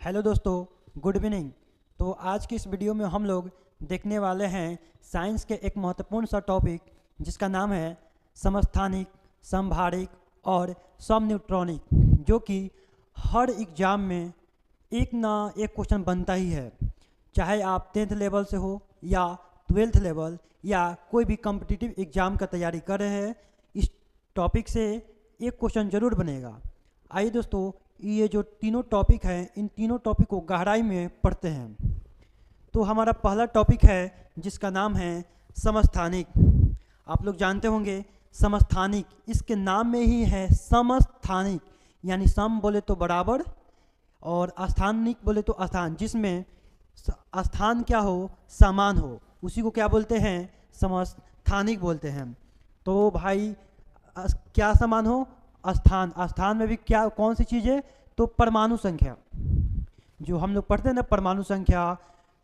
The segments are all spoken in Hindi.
हेलो दोस्तों, गुड इवनिंग। तो आज की इस वीडियो में हम लोग देखने वाले हैं साइंस के एक महत्वपूर्ण सा टॉपिक जिसका नाम है समस्थानिक, समभारिक और समन्यूट्रॉनिक, जो कि हर एग्ज़ाम में एक ना एक क्वेश्चन बनता ही है। चाहे आप 10th लेवल से हो या 12th लेवल या कोई भी कॉम्पिटिटिव एग्ज़ाम का तैयारी कर रहे हैं, इस टॉपिक से एक क्वेश्चन ज़रूर बनेगा। आइए दोस्तों, ये जो तीनों टॉपिक हैं, इन तीनों टॉपिक को गहराई में पढ़ते हैं। तो हमारा पहला टॉपिक है जिसका नाम है समस्थानिक। आप लोग जानते होंगे समस्थानिक, इसके नाम में ही है समस्थानिक, यानी सम बोले तो बराबर और स्थानिक बोले तो स्थान, जिसमें स्थान क्या हो, समान हो, उसी को क्या बोलते हैं, समस्थानिक बोलते हैं। तो भाई क्या समान हो, स्थान। स्थान में भी क्या कौन सी चीज़ है, तो परमाणु संख्या, जो हम लोग पढ़ते हैं ना, परमाणु संख्या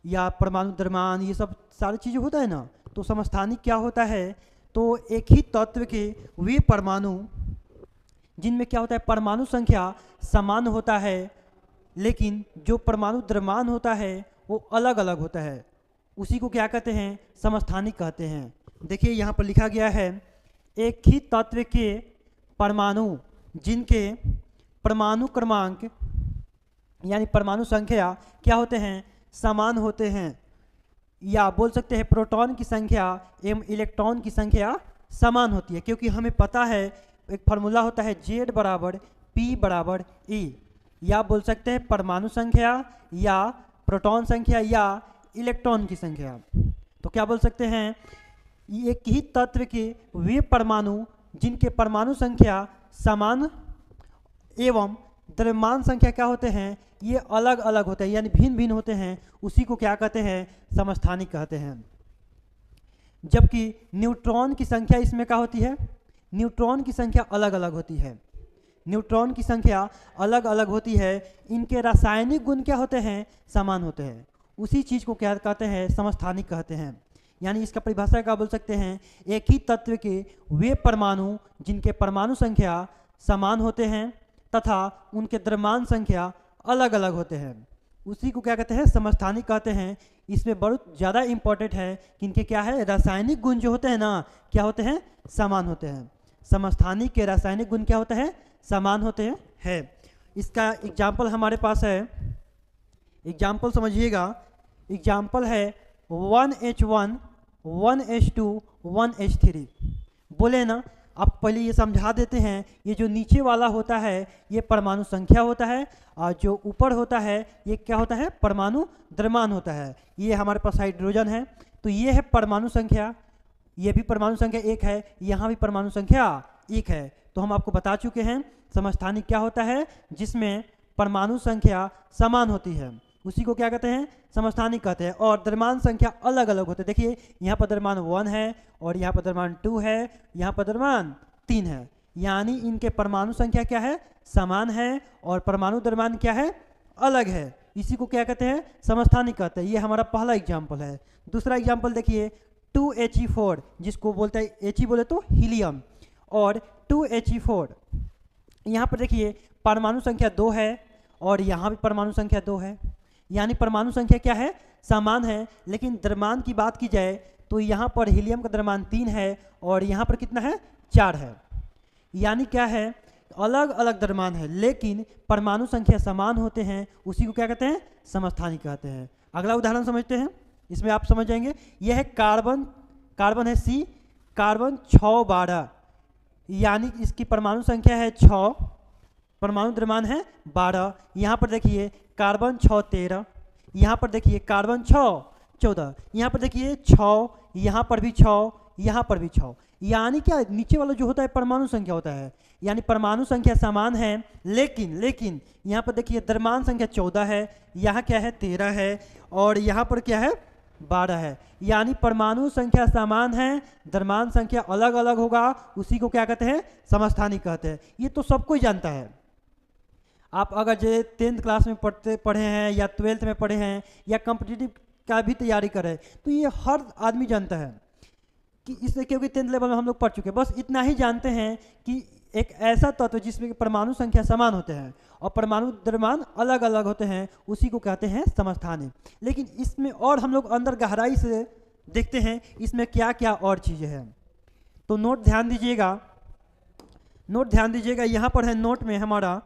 या परमाणु द्रव्यमान, ये सब सारी चीज़ें होता है ना। तो समस्थानिक क्या होता है, तो एक ही तत्व के वे परमाणु जिनमें क्या होता है, परमाणु संख्या समान होता है, लेकिन जो परमाणु द्रव्यमान होता है वो अलग अलग होता है, उसी को क्या कहते हैं, समस्थानिक कहते हैं। देखिए यहाँ पर लिखा गया है, एक ही तत्व के परमाणु जिनके परमाणु क्रमांक यानी परमाणु संख्या क्या होते हैं, समान होते हैं, या बोल सकते हैं प्रोटॉन की संख्या एवं इलेक्ट्रॉन की संख्या समान होती है। क्योंकि हमें पता है एक फार्मूला होता है Z बराबर P बराबर E, या बोल सकते हैं परमाणु संख्या या प्रोटॉन संख्या या इलेक्ट्रॉन की संख्या। तो क्या बोल सकते हैं, एक ही तत्व के वे परमाणु जिनके परमाणु संख्या समान एवं द्रव्यमान संख्या क्या होते हैं, ये अलग अलग होते हैं, यानी भिन्न भिन्न होते हैं, उसी को क्या कहते हैं, समस्थानिक कहते हैं। जबकि न्यूट्रॉन की संख्या इसमें क्या होती है, न्यूट्रॉन की संख्या अलग अलग होती है। न्यूट्रॉन की संख्या अलग अलग होती है, इनके रासायनिक गुण क्या होते हैं, समान होते हैं, उसी चीज़ को क्या कहते हैं, समस्थानिक कहते हैं। यानी इसका परिभाषा क्या बोल सकते हैं, एक ही तत्व के वे परमाणु जिनके परमाणु संख्या समान होते हैं तथा उनके द्रव्यमान संख्या अलग अलग होते हैं, उसी को क्या कहते हैं, समस्थानिक कहते हैं। इसमें बहुत ज़्यादा इंपॉर्टेंट है कि इनके क्या है, रासायनिक गुण जो होते हैं ना, क्या होते हैं, समान होते हैं। समस्थानिक के रासायनिक गुण क्या होते हैं, समान होते हैं है। इसका एग्जाम्पल हमारे पास है, एग्जाम्पल समझिएगा। एग्जाम्पल है 1H1 1H2 1H3। बोले ना, आप पहले ये समझा देते हैं, ये जो नीचे वाला होता है ये परमाणु संख्या होता है, और जो ऊपर होता है ये क्या होता है, परमाणु द्रव्यमान होता है। ये हमारे पास हाइड्रोजन है, तो ये है परमाणु संख्या, ये भी परमाणु संख्या 1 है, यहाँ भी परमाणु संख्या 1 है। तो हम आपको बता चुके हैं समस्थानिक क्या होता है, जिसमें परमाणु संख्या समान होती है, उसी को क्या कहते हैं, समस्थानिक कहते हैं। और द्रव्यमान संख्या अलग अलग होते हैं। देखिए यहाँ पर द्रव्यमान 1 है और यहाँ पर द्रव्यमान 2 है, यहाँ पर द्रव्यमान 3 है, यानी इनके परमाणु संख्या क्या है, समान है, और परमाणु द्रव्यमान क्या है, अलग है, इसी को क्या कहते हैं, समस्थानिक कहते हैं। ये हमारा पहला एग्जाम्पल है। दूसरा एग्जाम्पल देखिए 2He4, जिसको बोलते हैं He बोले तो हीलियम, और 2He4 यहाँ पर देखिए परमाणु संख्या 2 है और यहाँ भी परमाणु संख्या 2 है, यानी परमाणु संख्या क्या है, समान है। लेकिन द्रव्यमान की बात की जाए तो यहाँ पर हीलियम का द्रव्यमान 3 है और यहाँ पर कितना है, 4 है, यानी क्या है, अलग अलग द्रव्यमान है, लेकिन परमाणु संख्या समान होते हैं, उसी को क्या कहते हैं, समस्थानिक कहते हैं। अगला उदाहरण समझते हैं, इसमें आप समझ जाएंगे। यह है कार्बन, कार्बन है C, कार्बन 6 12, यानी इसकी परमाणु संख्या है 6, परमाणु द्रव्यमान है 12। यहाँ पर देखिए कार्बन 6 13, यहाँ पर देखिए कार्बन 6 14, यहाँ पर देखिए 6, यहाँ पर भी 6, यहाँ पर भी 6, यानी क्या, नीचे वाला जो होता है परमाणु संख्या होता है, यानी परमाणु संख्या समान है, लेकिन यहाँ पर देखिए द्रव्यमान संख्या 14 है, यहाँ क्या है 13 है, और यहाँ पर क्या है 12 है, यानी परमाणु संख्या समान है, द्रव्यमान संख्या अलग अलग होगा, उसी को क्या कहते हैं, समस्थानिक कहते हैं। ये तो सब कोई जानता है। आप अगर जो 10th क्लास में पढ़े हैं या 12th में पढ़े हैं या कॉम्पिटिटिव का भी तैयारी करें, तो ये हर आदमी जानता है कि इससे, क्योंकि 10th लेवल में हम लोग पढ़ चुके हैं। बस इतना ही जानते हैं कि एक ऐसा तत्व जिसमें परमाणु संख्या समान होते हैं और परमाणु द्रव्यमान अलग अलग होते हैं, उसी को कहते हैं समस्थानिक। लेकिन इसमें और हम लोग अंदर गहराई से देखते हैं इसमें क्या क्या और चीज़ें हैं। तो नोट ध्यान दीजिएगा, यहाँ पर है नोट में हमारा,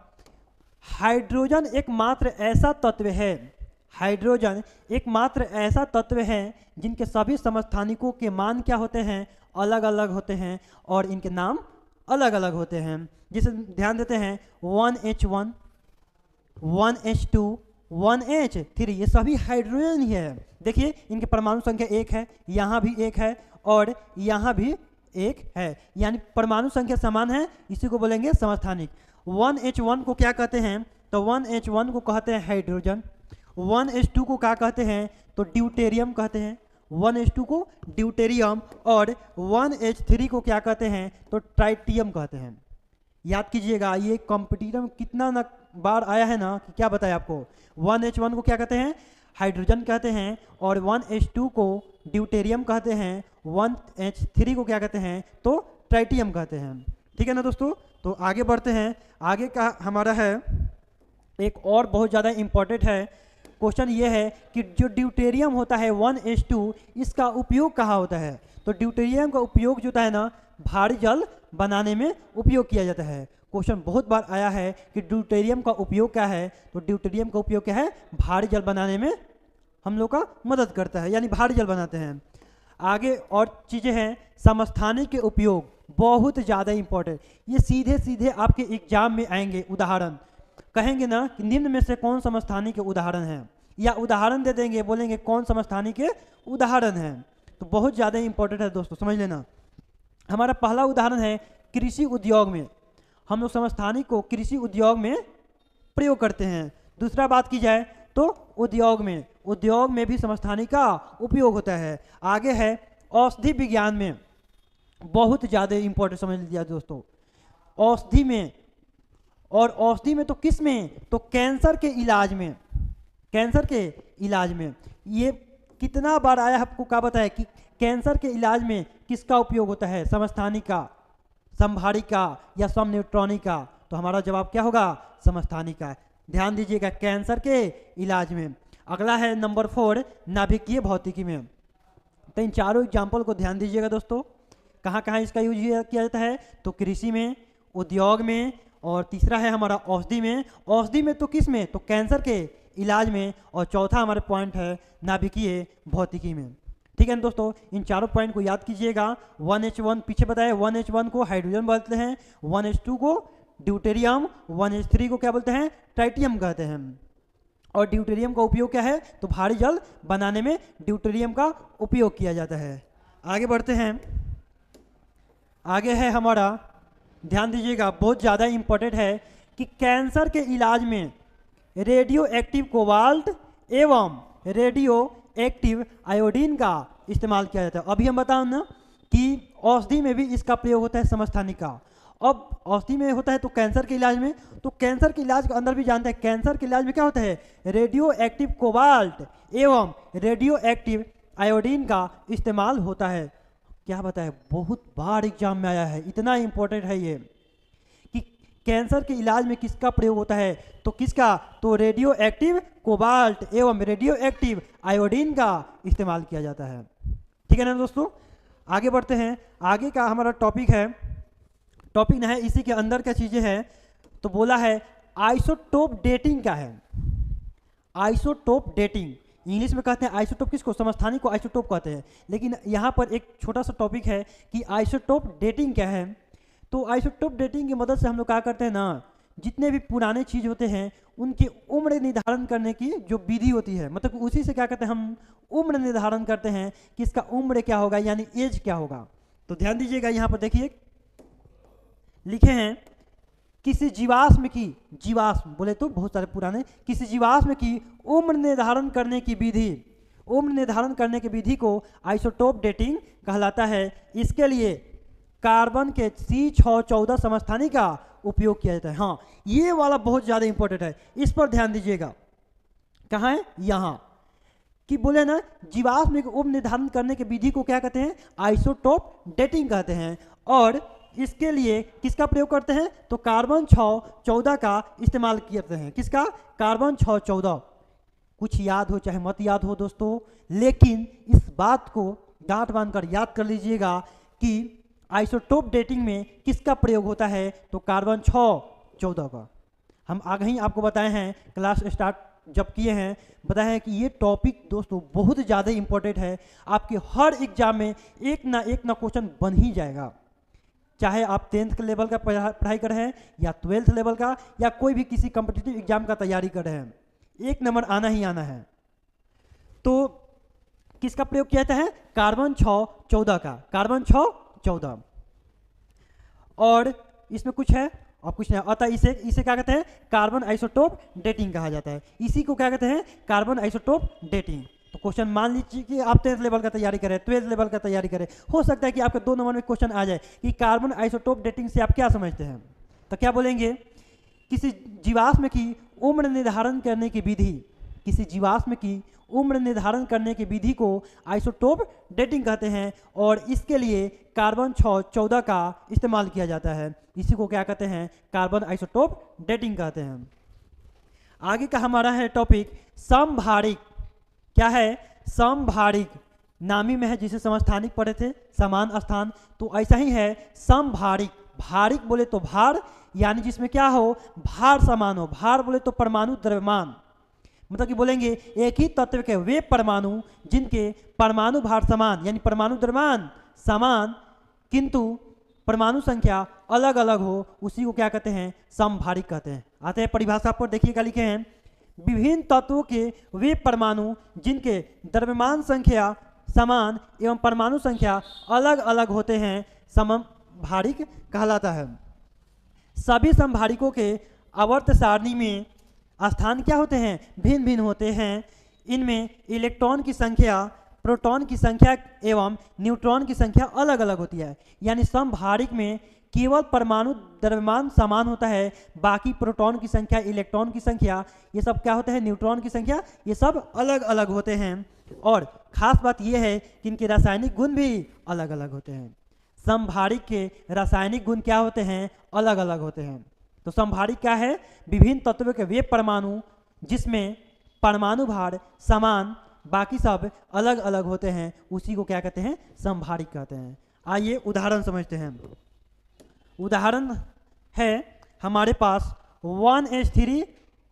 हाइड्रोजन एकमात्र ऐसा तत्व है, हाइड्रोजन एकमात्र ऐसा तत्व है जिनके सभी समस्थानिकों के मान क्या होते हैं, अलग अलग होते हैं और इनके नाम अलग अलग होते हैं। जिसे ध्यान देते हैं 1H1, 1H2, 1H3, ये सभी हाइड्रोजन ही है। देखिए इनके परमाणु संख्या 1 है, यहाँ भी 1 है और यहाँ भी 1 है, यानी परमाणु संख्या समान है, इसी को बोलेंगे समस्थानिक। 1H1 को क्या कहते हैं, तो 1H1 को कहते हैं हाइड्रोजन। 1H2 को क्या कहते हैं, तो ड्यूटेरियम कहते हैं, 1H2 को ड्यूटेरियम। और 1H3 को क्या कहते हैं, तो ट्राइटियम कहते हैं। याद कीजिएगा, ये कॉम्पिटिटिव में कितना न बार आया है ना, कि क्या बताया आपको। 1H1 को क्या कहते हैं, हाइड्रोजन कहते हैं, और 1H2 को ड्यूटेरियम कहते हैं, 1H3 को क्या कहते हैं, तो ट्राइटियम कहते हैं। ठीक है ना दोस्तों। तो आगे बढ़ते हैं, आगे का हमारा है एक और बहुत ज़्यादा इम्पोर्टेंट है क्वेश्चन, ये है कि जो ड्यूटेरियम होता है 1H2, इसका उपयोग कहाँ होता है। तो ड्यूटेरियम का उपयोग जो होता है ना, भारी जल बनाने में उपयोग किया जाता है। क्वेश्चन बहुत बार आया है कि ड्यूटेरियम का उपयोग क्या है, तो ड्यूटेरियम का उपयोग क्या है, भारी जल बनाने में हम लोग का मदद करता है, यानी भारी जल बनाते हैं। आगे और चीज़ें हैं, समस्थानिक के उपयोग बहुत ज़्यादा इंपॉर्टेंट, ये सीधे सीधे आपके एग्जाम में आएंगे। उदाहरण कहेंगे ना कि निम्न में से कौन समस्थानिक के उदाहरण हैं, या उदाहरण दे देंगे, बोलेंगे कौन समस्थानिक के उदाहरण हैं। तो बहुत ज़्यादा इंपॉर्टेंट है दोस्तों, समझ लेना। हमारा पहला उदाहरण है कृषि उद्योग में, हम लोग समस्थानिक को कृषि उद्योग में प्रयोग करते हैं। दूसरा बात की जाए तो उद्योग में भी समस्थानिक का उपयोग होता है। आगे है औषधि विज्ञान में, बहुत ज़्यादा इंपॉर्टेंट समझ लीजिए दोस्तों। औषधि में, और औषधि में तो किस में, तो कैंसर के इलाज में, कैंसर के इलाज में। ये कितना बार आया आपको क्या बताया कि कैंसर के इलाज में किसका उपयोग होता है, समस्थानिक का, संभारिक का या समन्यूट्रॉनिक का। तो हमारा जवाब क्या होगा, समस्थानिक का। ध्यान दीजिएगा, कैंसर के इलाज में। अगला है नंबर 4 नाभिकीय भौतिकी में। तो इन चारों एग्जाम्पल को ध्यान दीजिएगा दोस्तों, कहाँ कहाँ इसका यूज किया जाता है, तो कृषि में, उद्योग में, और तीसरा है हमारा औषधि में। औषधि में तो किस में, तो कैंसर के इलाज में, और चौथा हमारे पॉइंट है नाभिकीय भौतिकी में। ठीक है ना दोस्तों, इन चारों पॉइंट को याद कीजिएगा। 1H1 पीछे बताया, 1H1 को हाइड्रोजन बोलते हैं, 1H2 को ड्यूटेरियम, 1H3 को क्या बोलते हैं, ट्राइटियम कहते हैं। और ड्यूटेरियम का उपयोग क्या है, तो भारी जल बनाने में ड्यूटेरियम का उपयोग किया जाता है। आगे बढ़ते हैं, आगे है हमारा, ध्यान दीजिएगा, बहुत ज़्यादा इंपॉर्टेंट है कि कैंसर के इलाज में रेडियो एक्टिव कोबाल्ट एवं रेडियो एक्टिव आयोडीन का इस्तेमाल किया जाता है। अभी हम बताओ ना कि औषधि में भी इसका प्रयोग होता है समस्थानिक का। अब औषधि में होता है तो कैंसर के इलाज में, तो कैंसर के इलाज के अंदर भी जानते हैं, कैंसर के इलाज में क्या होता है, रेडियो एक्टिव कोबाल्ट एवं रेडियो एक्टिव आयोडीन का इस्तेमाल होता है। क्या बताए, बहुत बार एग्जाम में आया है, इतना इंपॉर्टेंट है ये कि कैंसर के इलाज में किसका प्रयोग होता है, तो किसका, तो रेडियो एक्टिव कोबाल्ट एवं रेडियो एक्टिव आयोडीन का इस्तेमाल किया जाता है। ठीक है ना दोस्तों। आगे बढ़ते हैं, आगे का हमारा टॉपिक है, टॉपिक ना है इसी के अंदर क्या चीज़ें हैं, तो बोला है आइसोटोप डेटिंग क्या है। आइसोटोप डेटिंग इंग्लिश में कहते हैं आइसोटोप, किसको, समस्थानिक को आइसोटोप कहते हैं। लेकिन यहाँ पर एक छोटा सा टॉपिक है कि आइसोटोप डेटिंग क्या है। तो आइसोटोप डेटिंग की मदद से हम लोग क्या करते हैं ना, जितने भी पुराने चीज़ होते हैं उनकी उम्र निर्धारण करने की जो विधि होती है, मतलब उसी से क्या करते हैं, हम उम्र निर्धारण करते हैं कि इसका उम्र क्या होगा, यानी एज क्या होगा। तो ध्यान दीजिएगा, यहाँ पर देखिए लिखे हैं, किसी जीवाश्म की, जीवाश्म बोले तो बहुत सारे पुराने, किसी जीवाश्म की उम्र निर्धारण करने की विधि, उम्र निर्धारण करने की विधि को आइसोटोप डेटिंग कहलाता है। इसके लिए कार्बन के C614 समस्थानिक का उपयोग किया जाता है। हाँ, ये वाला बहुत ज़्यादा इंपॉर्टेंट है, इस पर ध्यान दीजिएगा। कहाँ है, यहाँ कि बोले ना, जीवाश्म की उम्र निर्धारण करने की विधि को क्या कहते हैं, आइसोटोप डेटिंग कहते हैं। और इसके लिए किसका प्रयोग करते हैं? तो कार्बन 6 14 का इस्तेमाल करते हैं। किसका? कार्बन 6 14। कुछ याद हो चाहे मत याद हो दोस्तों, लेकिन इस बात को गांठ बांधकर याद कर लीजिएगा कि आइसोटोप डेटिंग में किसका प्रयोग होता है? तो कार्बन 6 14 का। हम आगे ही आपको बताए हैं, क्लास स्टार्ट जब किए हैं बताया है कि ये टॉपिक दोस्तों बहुत ज़्यादा इंपॉर्टेंट है। आपके हर एग्जाम में एक ना क्वेश्चन बन ही जाएगा, चाहे आप 10th के लेवल का पढ़ाई कर रहे हैं या 12th लेवल का या कोई भी किसी कॉम्पिटिटिव एग्जाम का तैयारी कर रहे हैं, एक नंबर आना ही आना है। तो किसका प्रयोग किया जाता है? कार्बन 6 14 का, कार्बन 6 14। और इसमें कुछ है और कुछ नहीं, अतः इसे क्या कहते हैं? कार्बन आइसोटोप डेटिंग कहा जाता है। इसी को क्या कहते हैं? Carbon isotope dating. तो क्वेश्चन मान लीजिए कि आप 10th लेवल का तैयारी करें, 12th लेवल का तैयारी करें, हो सकता है कि आपके 2 नंबर में क्वेश्चन आ जाए कि कार्बन आइसोटोप डेटिंग से आप क्या समझते हैं। तो क्या बोलेंगे? किसी जीवाश्म की उम्र निर्धारण करने की विधि, किसी जीवाश्म की उम्र निर्धारण करने की विधि को आइसोटोप डेटिंग कहते हैं और इसके लिए कार्बन 6 14 का इस्तेमाल किया जाता है। इसी को क्या कहते हैं? कार्बन आइसोटोप डेटिंग कहते हैं। आगे का हमारा है टॉपिक समभारिक। क्या है? समभारिक। नामी में है जिसे समस्थानिक पढ़े थे, समान स्थान, तो ऐसा ही है समभारिक। भारिक बोले तो भार, यानी जिसमें क्या हो? भार समान हो। भार बोले तो परमाणु द्रव्यमान, मतलब कि बोलेंगे एक ही तत्व के वे परमाणु जिनके परमाणु भार समान, यानी परमाणु द्रव्यमान समान किंतु परमाणु संख्या अलग अलग हो, उसी को क्या कहते हैं? समभारिक कहते हैं। आते हैं परिभाषा पर, देखिएगा लिखे हैं, विभिन्न तत्वों के वे परमाणु जिनके द्रव्यमान संख्या समान एवं परमाणु संख्या अलग अलग होते हैं समभारिक कहलाता है। सभी समभारिकों के आवर्त सारणी में स्थान क्या होते हैं? भिन्न भिन्न होते हैं। इनमें इलेक्ट्रॉन की संख्या, प्रोटॉन की संख्या एवं न्यूट्रॉन की संख्या अलग अलग होती है। यानी समभारिक में केवल परमाणु द्रव्यमान समान होता है, बाकी प्रोटॉन की संख्या, इलेक्ट्रॉन की संख्या, ये सब क्या होते हैं? न्यूट्रॉन की संख्या, ये सब अलग अलग होते हैं। और खास बात यह है कि इनके रासायनिक गुण भी अलग अलग होते हैं। समभारिक के रासायनिक गुण क्या होते हैं? अलग अलग होते हैं। तो समभारिक क्या है? विभिन्न तत्वों के वे परमाणु जिसमें परमाणु भार समान बाकी सब अलग अलग होते हैं, उसी को क्या कहते हैं? समभारिक कहते हैं। आइए उदाहरण समझते हैं। उदाहरण है हमारे पास 1H3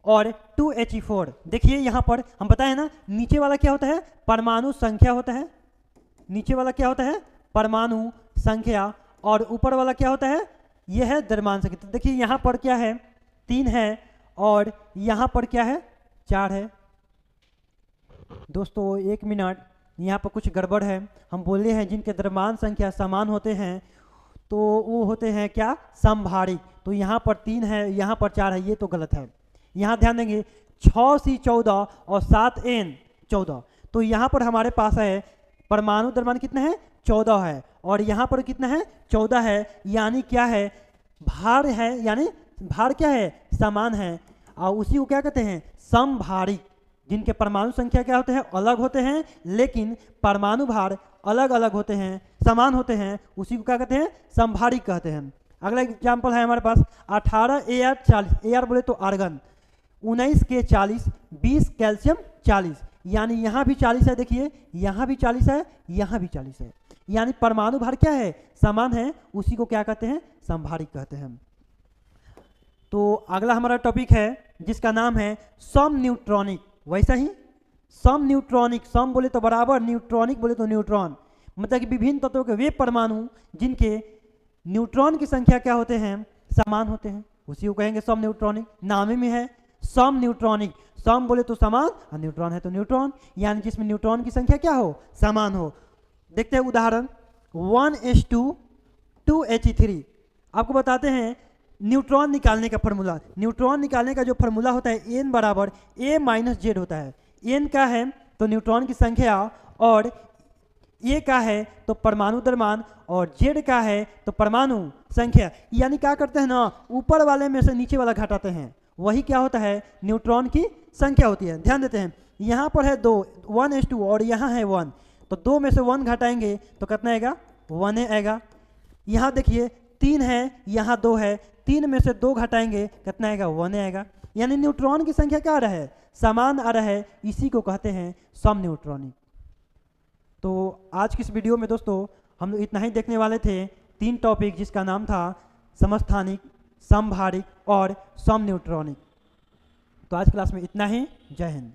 और 2He4। देखिए यहाँ पर हम बताए ना, नीचे वाला क्या होता है? परमाणु संख्या होता है। नीचे वाला क्या होता है? परमाणु संख्या। और ऊपर वाला क्या होता है? यह है द्रव्यमान संख्या। तो देखिए यहाँ पर क्या है? 3 है और यहाँ पर क्या है? 4 है। दोस्तों 1 मिनट, यहाँ पर कुछ गड़बड़ है। हम बोले हैं जिनके द्रव्यमान संख्या समान होते हैं तो वो होते हैं क्या? समभारिक। तो यहाँ पर 3 है, यहाँ पर 4 है, ये तो गलत है। यहाँ ध्यान देंगे 6C 14 और 7N 14। तो यहाँ पर हमारे पास है परमाणु द्रव्यमान कितना है? 14 है और यहाँ पर कितना है? 14 है। यानी क्या है? भार है, यानी भार क्या है? समान है। और उसी को क्या कहते हैं? समभारिक। जिनके परमाणु संख्या क्या होते हैं? अलग होते हैं, लेकिन परमाणु भार अलग अलग होते हैं, समान होते हैं, उसी को क्या कहते हैं? समभारिक कहते हैं। अगला एग्जाम्पल है हमारे पास 18Ar 40। Ar बोले तो आर्गन, 19K 40, 20 कैल्शियम 40। यानी यहाँ भी 40 है, देखिए यहाँ भी 40 है, यहाँ भी 40 है। यानी परमाणु भार क्या है? समान है, उसी को क्या कहते हैं? समभारिक कहते हैं। तो अगला हमारा टॉपिक है जिसका नाम है सम न्यूट्रॉनिक। वैसा ही सम न्यूट्रॉनिक, सम बोले तो बराबर, न्यूट्रॉनिक बोले तो न्यूट्रॉन, मतलब कि विभिन्न तत्वों के वे परमाणु जिनके न्यूट्रॉन की संख्या क्या होते हैं? समान होते हैं, उसी को कहेंगे सम न्यूट्रॉनिक। नाम में है सम न्यूट्रॉनिक। सम बोले तो समान और न्यूट्रॉन है तो न्यूट्रॉन, यानी जिसमें न्यूट्रॉन की संख्या क्या हो? समान हो। देखते हैं उदाहरण 1H2 2He3। आपको बताते हैं न्यूट्रॉन निकालने का फॉर्मूला। न्यूट्रॉन निकालने का जो फॉर्मूला होता है n बराबर A - Z होता है। n का है तो न्यूट्रॉन की संख्या, और A का है तो परमाणु द्रव्यमान, और Z का है तो परमाणु संख्या। यानी क्या करते हैं ना, ऊपर वाले में से नीचे वाला घटाते हैं, वही क्या होता है? न्यूट्रॉन की संख्या होती है। ध्यान देते हैं, यहाँ पर है 2 1H2 और यहाँ है 1, तो 2 में से 1 घटाएंगे तो कितना आएगा? 1 आएगा। यहाँ देखिए 3 है, यहाँ 2 है, 3 में से 2 घटाएंगे कितना आएगा? 1 आएगा। यानी न्यूट्रॉन की संख्या क्या आ रहा है? समान आ रहा है। इसी को कहते हैं सम न्यूट्रॉनिक। तो आज की इस वीडियो में दोस्तों हम लोग इतना ही देखने वाले थे। 3 टॉपिक जिसका नाम था समस्थानिक, समभारिक और सम न्यूट्रॉनिक। तो आज क्लास में इतना ही। जय हिंद।